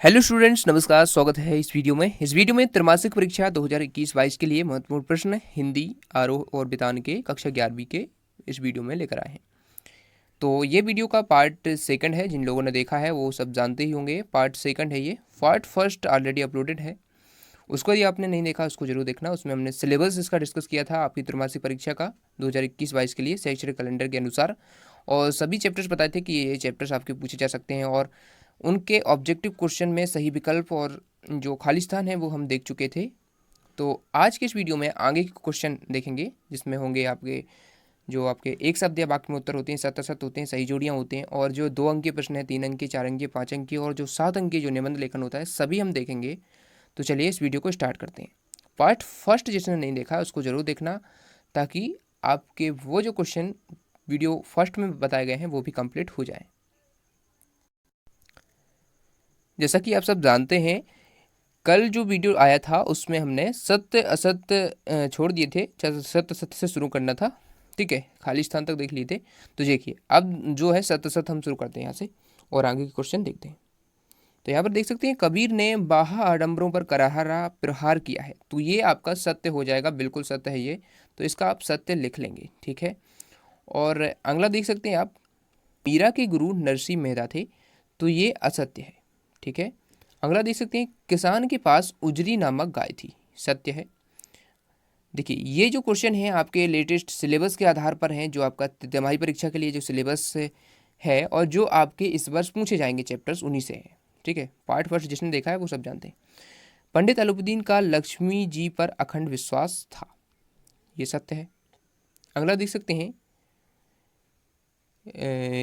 Hello students, नमस्कार। स्वागत है इस वीडियो में त्रैमासिक परीक्षा 2021-22 के लिए महत्वपूर्ण प्रश्न हिंदी, आरोह और बितान के कक्षा 11वीं के इस वीडियो में लेकर आए हैं। तो ये वीडियो का पार्ट सेकंड है। जिन लोगों ने देखा है वो सब जानते ही होंगे। पार्ट सेकंड है ये। पार्ट फर्स्ट ऑलरेडी अपलोडेड है, उसको यदि आपने नहीं देखा उसको जरूर देखना। उसमें हमने सिलेबस इसका डिस्कस किया था आपकी त्रैमासिक परीक्षा का 2021-22 के लिए शैक्षणिक कैलेंडर के अनुसार, और सभी चैप्टर्स बताए थे कि ये चैप्टर्स आपके पूछे जा सकते हैं, और उनके ऑब्जेक्टिव क्वेश्चन में सही विकल्प और जो खाली स्थान है वो हम देख चुके थे। तो आज के इस वीडियो में आगे के क्वेश्चन देखेंगे, जिसमें होंगे आपके जो आपके एक शब्द या वाक्य में उत्तर होते हैं, शत होते हैं, सही जोड़ियाँ होते हैं, और जो 2 अंक के प्रश्न है, 3 अंक के, 4 अंक के, 5 अंक के, और जो 7 अंक के जो निबंध लेखन होता है, सभी हम देखेंगे। तो चलिए इस वीडियो को स्टार्ट करते हैं। पार्ट फर्स्ट जिसने नहीं देखा उसको ज़रूर देखना, ताकि आपके वो जो क्वेश्चन वीडियो फर्स्ट में बताए गए हैं वो भी कंप्लीट हो जाए। जैसा कि आप सब जानते हैं, कल जो वीडियो आया था उसमें हमने सत्य असत्य छोड़ दिए थे। सत्य असत्य से शुरू करना था, ठीक है, खाली स्थान तक देख लिए थे। तो देखिए अब जो है सत्य असत्य हम शुरू करते हैं यहाँ से, और आगे के क्वेश्चन देखते हैं। तो यहाँ पर देख सकते हैं, कबीर ने बाहा आडंबरों पर करारा प्रहार किया है। तो ये आपका सत्य हो जाएगा, बिल्कुल सत्य है ये। तो इसका आप सत्य लिख लेंगे, ठीक है। और अगला देख सकते हैं आप, मीरा के गुरु नरसिंह मेहता थे। तो ये असत्य है, ठीक है। अगला देख सकते हैं, किसान के पास उजरी नामक गाय थी। सत्य है। देखिए ये जो क्वेश्चन है आपके लेटेस्ट सिलेबस के आधार पर हैं, जो आपका तिमाही परीक्षा के लिए जो सिलेबस है और जो आपके इस वर्ष पूछे जाएंगे चैप्टर्स उन्हीं से है, ठीक है। पार्ट फर्स्ट जिसने देखा है वो सब जानते हैं। पंडित अलाउद्दीन का लक्ष्मी जी पर अखंड विश्वास था। ये सत्य है। अगला देख सकते हैं,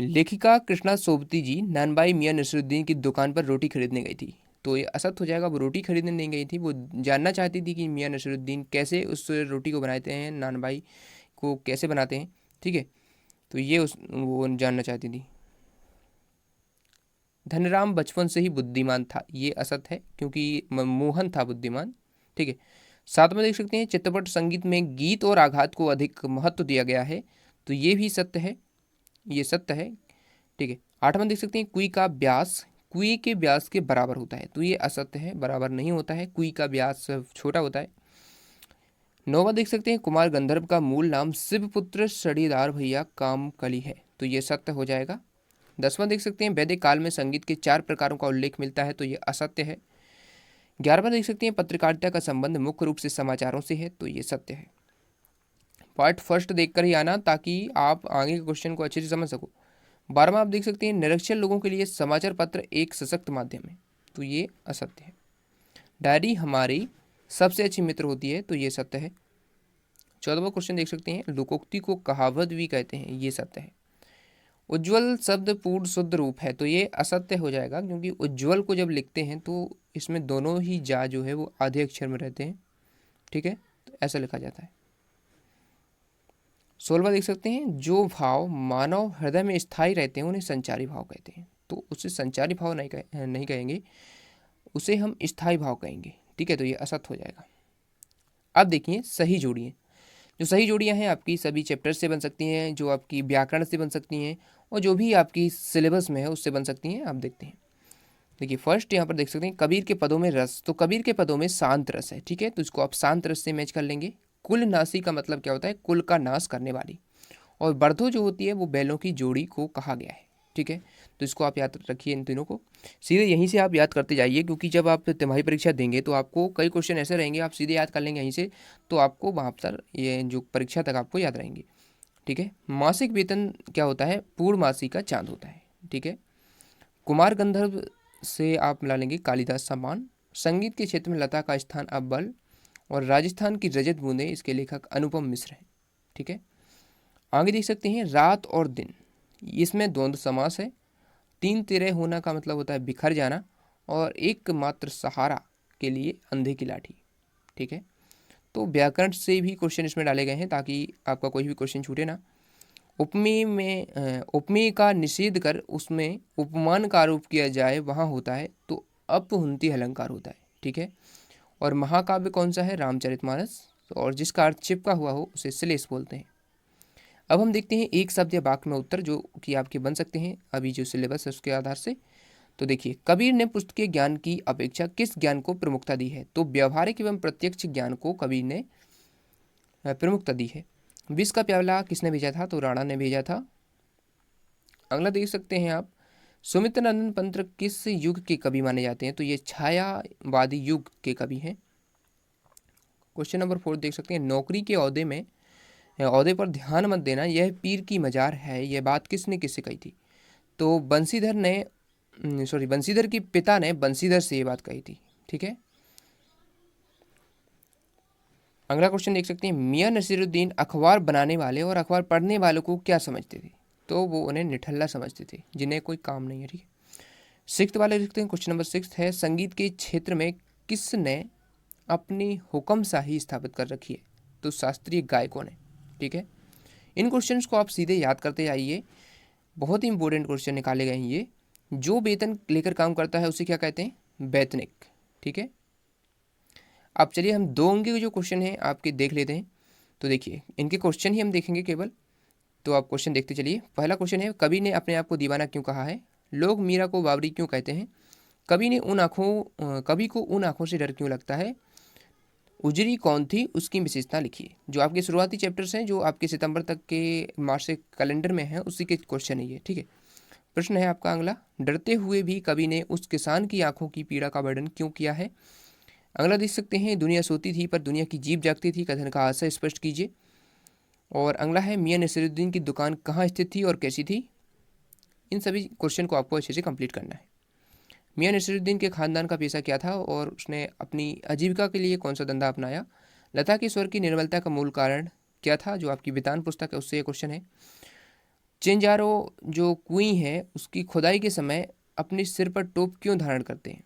लेखिका कृष्णा सोबती जी नानबाई मियाँ नसरुद्दीन की दुकान पर रोटी खरीदने गई थी। तो ये असत्य हो जाएगा, वो रोटी खरीदने नहीं गई थी, वो जानना चाहती थी कि मियाँ नसरुद्दीन कैसे उस रोटी को बनाते हैं, नानबाई को कैसे बनाते हैं, ठीक है। तो ये वो जानना चाहती थी। धनराम बचपन से ही बुद्धिमान था। ये असत्य है, क्योंकि मोहन था बुद्धिमान, ठीक है। साथ में देख सकते हैं, चित्रपट संगीत में गीत और आघात को अधिक महत्व दिया गया है। तो ये भी सत्य है, ये सत्य है, ठीक है। आठवां देख सकते हैं, कुई का व्यास कुएं के व्यास के बराबर होता है। तो ये असत्य है, बराबर नहीं होता है, कुई का व्यास छोटा होता है। नौवां देख सकते हैं, कुमार गंधर्व का मूल नाम शिवपुत्र सड़ीदार भैया कामकली है। तो ये सत्य हो जाएगा। 10वां देख सकते हैं, वैदिक काल में संगीत के 4 प्रकारों का उल्लेख मिलता है। तो ये असत्य है। 11वां देख सकते हैं, पत्रकारिता का संबंध मुख्य रूप से समाचारों से है। तो ये सत्य है। पार्ट फर्स्ट देखकर ही आना, ताकि आप आगे के क्वेश्चन को अच्छे से समझ सको। 12वां आप देख सकते हैं, निरक्षर लोगों के लिए समाचार पत्र एक सशक्त माध्यम है। तो ये असत्य है। डायरी हमारी सबसे अच्छी मित्र होती है। तो ये सत्य है। 14वां क्वेश्चन देख सकते हैं, लोकोक्ति को कहावत भी कहते हैं। ये सत्य है। उज्ज्वल शब्द पूर्ण शुद्ध रूप है। तो ये असत्य हो जाएगा, क्योंकि उज्ज्वल को जब लिखते हैं तो इसमें दोनों ही जा जो है वो आधे अक्षर में रहते हैं, ठीक है। तो ऐसा लिखा जाता है। 16वां देख सकते हैं, जो भाव मानव हृदय में स्थायी रहते हैं उन्हें संचारी भाव कहते हैं। तो उसे संचारी भाव नहीं कहेंगे, उसे हम स्थायी भाव कहेंगे, ठीक है। तो ये असत्य हो जाएगा। अब देखिए सही जोड़ियाँ। जो सही जोड़ियाँ हैं आपकी सभी चैप्टर से बन सकती हैं, जो आपकी व्याकरण से बन सकती हैं, और जो भी आपकी सिलेबस में है उससे बन सकती हैं। आप देखते हैं, देखिए फर्स्ट यहाँ पर देख सकते हैं, कबीर के पदों में रस। तो कबीर के पदों में शांत रस है, ठीक है। तो इसको आप शांत रस से मैच कर लेंगे। कुल नासी का मतलब क्या होता है, कुल का नाश करने वाली। और बर्धो जो होती है वो बैलों की जोड़ी को कहा गया है, ठीक है। तो इसको आप याद रखिए, इन तीनों को सीधे यहीं से आप याद करते जाइए, क्योंकि जब आप तिमाही परीक्षा देंगे तो आपको कई क्वेश्चन ऐसे रहेंगे आप सीधे याद कर लेंगे यहीं से, तो आपको वहाँ पर ये जो परीक्षा तक आपको याद रहेंगे, ठीक है। मासिक वेतन क्या होता है, पूर्णमासी का चांद होता है, ठीक है। कुमार गंधर्व से आप मिला लेंगे कालिदास सम्मान। संगीत के क्षेत्र में लता का स्थान अव्वल, और राजस्थान की रजत बूंदें, इसके लेखक अनुपम मिश्र हैं, ठीक है। आगे देख सकते हैं, रात और दिन, इसमें द्वंद्व समास है। 3 तिरय होना का मतलब होता है बिखर जाना, और एकमात्र सहारा के लिए अंधे की लाठी, ठीक है। तो व्याकरण से भी क्वेश्चन इसमें डाले गए हैं, ताकि आपका कोई भी क्वेश्चन छूटे ना। उपमेय में उपमेय का निषेध कर उसमें उपमान का आरोप किया जाए वहाँ होता है तो अपहुंती अलंकार होता है, ठीक है। और महाकाव्य कौन सा है, रामचरितमानस, और जिसका अर्थ चिपका हुआ हो उसे श्लेष बोलते हैं। अब हम देखते हैं एक शब्द या वाक्य में उत्तर, जो कि आपके बन सकते हैं अभी जो सिलेबस है उसके आधार से। तो देखिए, कबीर ने पुस्तकीय ज्ञान की अपेक्षा किस ज्ञान को प्रमुखता दी है? तो व्यवहारिक एवं प्रत्यक्ष ज्ञान को कबीर ने प्रमुखता दी है। विष का प्याला किसने भेजा था? तो राणा ने भेजा था। अगला देख सकते हैं आप, सुमित्रानंद पंत किस युग के कवि माने जाते हैं? तो ये छायावादी युग के कवि हैं। क्वेश्चन नंबर 4 देख सकते हैं, नौकरी के ओहदे पर ध्यान मत देना, यह पीर की मजार है, यह बात किसने किससे कही थी? तो बंसीधर के पिता ने बंसीधर से ये बात कही थी। ठीक है, अगला क्वेश्चन देख सकते हैं, मियां नसीरुद्दीन अखबार बनाने वाले और अखबार पढ़ने वालों को क्या समझते थे? तो वो उन्हें निठल्ला समझते थे, जिन्हें कोई काम नहीं है। ठीक है, सिक्स्थ वाले देखते हैं, क्वेश्चन नंबर 6 है, संगीत के क्षेत्र में किसने अपनी हुक्मशाही स्थापित कर रखी है? तो शास्त्रीय गायकों ने। ठीक है, इन क्वेश्चंस को आप सीधे याद करते जाइए, बहुत ही इंपॉर्टेंट क्वेश्चन निकाले गए हैं ये। जो वेतन लेकर काम करता है उसे क्या कहते हैं? वेतनिक। ठीक है, अब चलिए हम 2 अंक के जो क्वेश्चन हैं आपके देख लेते हैं। तो देखिए, इनके क्वेश्चन ही हम देखेंगे केवल, तो आप क्वेश्चन देखते चलिए। पहला क्वेश्चन है, कवि ने अपने आप को दीवाना क्यों कहा है? लोग मीरा को बावरी क्यों कहते हैं? कवि को उन आँखों से डर क्यों लगता है? उजरी कौन थी, उसकी विशेषता लिखिए। जो आपके शुरुआती चैप्टर्स हैं, जो आपके सितंबर तक के मासिक कैलेंडर में हैं, उसी के क्वेश्चन है ये। ठीक है, प्रश्न है आपका अगला, डरते हुए भी कवि ने उस किसान की आंखों की पीड़ा का वर्णन क्यों किया है? अगला देख सकते हैं, दुनिया सोती थी पर दुनिया की जीभ जागती थी, कथन का आशय स्पष्ट कीजिए। और अगला है, मियां नसीरुद्दीन की दुकान कहाँ स्थित थी और कैसी थी? इन सभी क्वेश्चन को आपको अच्छे से कंप्लीट करना है। मियां नसीरुद्दीन के खानदान का पेशा क्या था और उसने अपनी आजीविका के लिए कौन सा धंधा अपनाया? लता के स्वर की निर्मलता का मूल कारण क्या था? जो आपकी वितान पुस्तक है उससे ये क्वेश्चन है। चिंजारो जो कुई है उसकी खुदाई के समय अपने सिर पर टोप क्यों धारण करते हैं?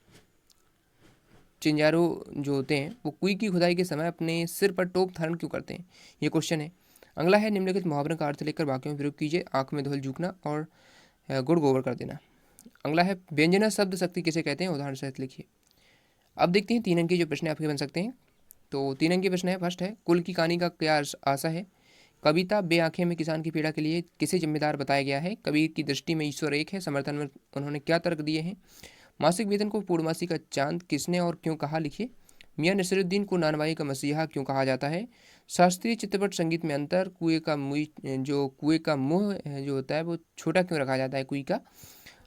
चिंजारो जो होते हैं वो कुई की खुदाई के समय अपने सिर पर टोप धारण क्यों करते हैं? ये क्वेश्चन है। अगला है, निम्नलिखित मुहावरों का अर्थ लेकर वाक्यों में प्रयोग कीजिए। आंख में धूल झुकना और गुड़ गोबर कर देना। अगला है, व्यंजना शब्द शक्ति किसे कहते हैं? उदाहरण सहित लिखिए। अब देखते हैं 3 अंक के जो प्रश्न आपके बन सकते हैं। तो 3 अंक के प्रश्न है, फर्स्ट है, कुल की कहानी का क्या आशा है? कविता बे आंखें में किसान की पीड़ा के लिए किसे जिम्मेदार बताया गया है? कबीर की दृष्टि में ईश्वर एक है, समर्थन में उन्होंने क्या तर्क दिए हैं? मासिक वेतन को पूर्णमासी का चांद किसने और क्यों कहा? लिखिए। मियां नसीरुद्दीन को नानवाई का मसीहा क्यों कहा जाता है? शास्त्रीय चित्रपट संगीत में अंतर, कुएं का मुंह जो होता है वो छोटा क्यों रखा जाता है कुएं का?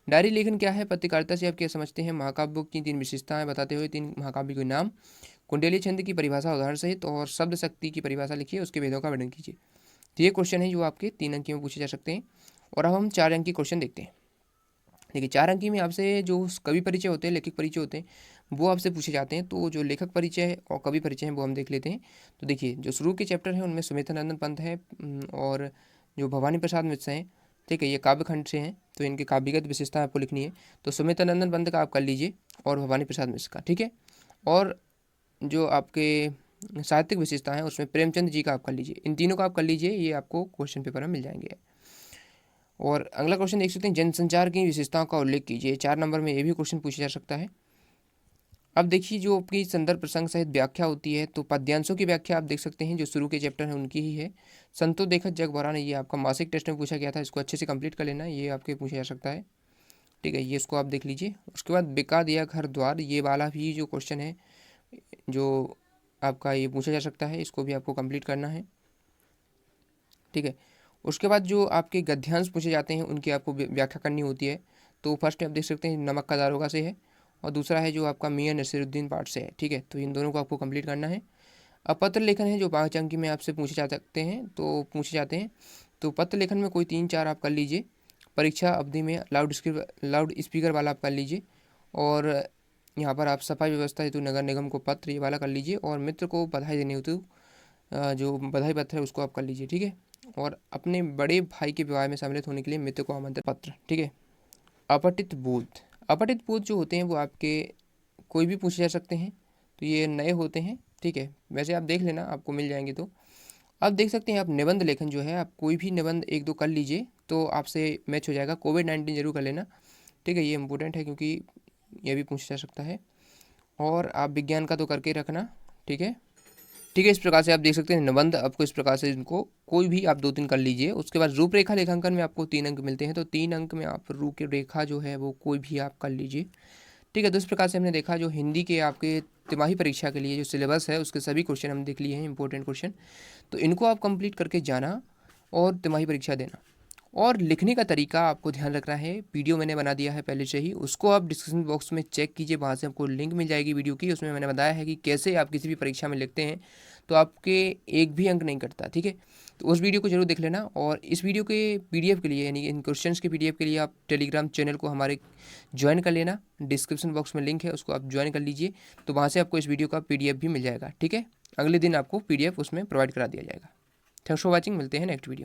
डायरी लेखन क्या है? पत्रकारिता से आप क्या समझते हैं? महाकाव्य की 3 विशेषताएं बताते हुए 3 महाकाव्य के नाम। कुंडेली छंद की परिभाषा उदाहरण सहित और शब्द शक्ति की परिभाषा लिखिए, उसके भेदों का वर्णन कीजिए। तो ये क्वेश्चन है जो आपके 3 अंकी में पूछे जा सकते हैं। और अब हम 4 अंकी क्वेश्चन देखते हैं। देखिए, 4 अंकी में आपसे जो कवि परिचय होते हैं, लेखक परिचय होते हैं, वो आपसे पूछे जाते हैं। तो जो लेखक परिचय है और कवि परिचय है वो हम देख लेते हैं। तो देखिए, जो शुरू के चैप्टर हैं उनमें सुमित्रानंद पंत है और जो भवानी प्रसाद मिश्र हैं। ठीक है, ये काव्यखंड से हैं, तो इनकी काव्यगत विशेषता आपको लिखनी है। तो सुमित्रानंद पंत का आप कर लीजिए और भवानी प्रसाद मिश्र का। ठीक है, और जो आपके साहित्यिक विशेषता है उसमें प्रेमचंद जी का आप कर लीजिए। इन तीनों का आप कर लीजिए, ये आपको क्वेश्चन पेपर में मिल जाएंगे। और अगला क्वेश्चन देख सकते हैं, जनसंचार की विशेषताओं का उल्लेख कीजिए। 4 नंबर में ये भी क्वेश्चन पूछा जा सकता है। अब देखिए, जो आपकी संदर्भ प्रसंग सहित व्याख्या होती है, तो पद्यांशों की व्याख्या आप देख सकते हैं, जो शुरू के चैप्टर हैं उनकी ही है। संतो देखत जग भरा ने, ये आपका मासिक टेस्ट में पूछा गया था, इसको अच्छे से कंप्लीट कर लेना, ये आपके पूछा जा सकता है। ठीक है, ये इसको आप देख लीजिए। उसके बाद बिका दिया घर द्वार, ये वाला भी जो क्वेश्चन है जो आपका ये पूछा जा सकता है, इसको भी आपको कंप्लीट करना है। ठीक है, उसके बाद जो आपके गद्यांश पूछे जाते हैं उनकी आपको व्याख्या करनी होती है। तो फर्स्ट आप देख सकते हैं नमक का दारोगा से है, और दूसरा है जो आपका मियां नसीरुद्दीन पाठ से है। ठीक है, तो इन दोनों को आपको कंप्लीट करना है। अब पत्र लेखन है, जो 5 अंक में आपसे पूछे जा सकते हैं, तो पूछे जाते हैं। तो पत्र लेखन में कोई 3-4 आप कर लीजिए। परीक्षा अवधि में लाउड स्पीकर वाला आप कर लीजिए। और यहाँ पर आप सफाई व्यवस्था हेतु नगर निगम को पत्र, ये वाला कर लीजिए। और मित्र को बधाई देने हेतु जो बधाई पत्र है उसको आप कर लीजिए। ठीक है, और अपने बड़े भाई के विवाह में सम्मिलित होने के लिए मित्र को आमंत्रण पत्र। ठीक है, अपठित बोध जो होते हैं वो आपके कोई भी पूछे जा सकते हैं, तो ये नए होते हैं। ठीक है, वैसे आप देख लेना, आपको मिल जाएंगे। तो अब देख सकते हैं आप निबंध लेखन जो है, आप कोई भी निबंध 1-2 कर लीजिए तो आपसे मैच हो जाएगा। कोविड-19 जरूर कर लेना। ठीक है, ये इंपॉर्टेंट है क्योंकि ये भी पूछा जा सकता है। और आप विज्ञान का तो करके रखना। ठीक है, ठीक है। इस प्रकार से आप देख सकते हैं निबंध आपको इस प्रकार से इनको कोई भी आप 2-3 कर लीजिए। उसके बाद रूपरेखा लेखांकन में आपको 3 अंक मिलते हैं, तो 3 अंक में आप रूपरेखा जो है वो कोई भी आप कर लीजिए। ठीक है, तो इस प्रकार से हमने देखा जो हिंदी के आपके तिमाही परीक्षा के लिए जो सिलेबस है उसके सभी क्वेश्चन हम देख लिए हैं, इंपॉर्टेंट क्वेश्चन। तो इनको आप कंप्लीट करके जाना और तिमाही परीक्षा देना। और लिखने का तरीका आपको ध्यान रखना है, वीडियो मैंने बना दिया है पहले से ही, उसको आप डिस्क्रिप्शन बॉक्स में चेक कीजिए, वहाँ से आपको लिंक मिल जाएगी वीडियो की। उसमें मैंने बताया है कि कैसे आप किसी भी परीक्षा में लिखते हैं तो आपके एक भी अंक नहीं कटता। ठीक है, तो उस वीडियो को जरूर देख लेना। और इस वीडियो के पीडीएफ के लिए यानी इन क्वेश्चंस के पीडीएफ के लिए आप टेलीग्राम चैनल को हमारे ज्वाइन कर लेना। डिस्क्रिप्शन बॉक्स में लिंक है, उसको आप ज्वाइन कर लीजिए, तो वहाँ से आपको इस वीडियो का पीडीएफ भी मिल जाएगा। ठीक है, अगले दिन आपको पीडीएफ उसमें प्रोवाइड करा दिया जाएगा। थैंक्स फॉर वॉचिंग, मिलते हैं नेक्स्ट वीडियो।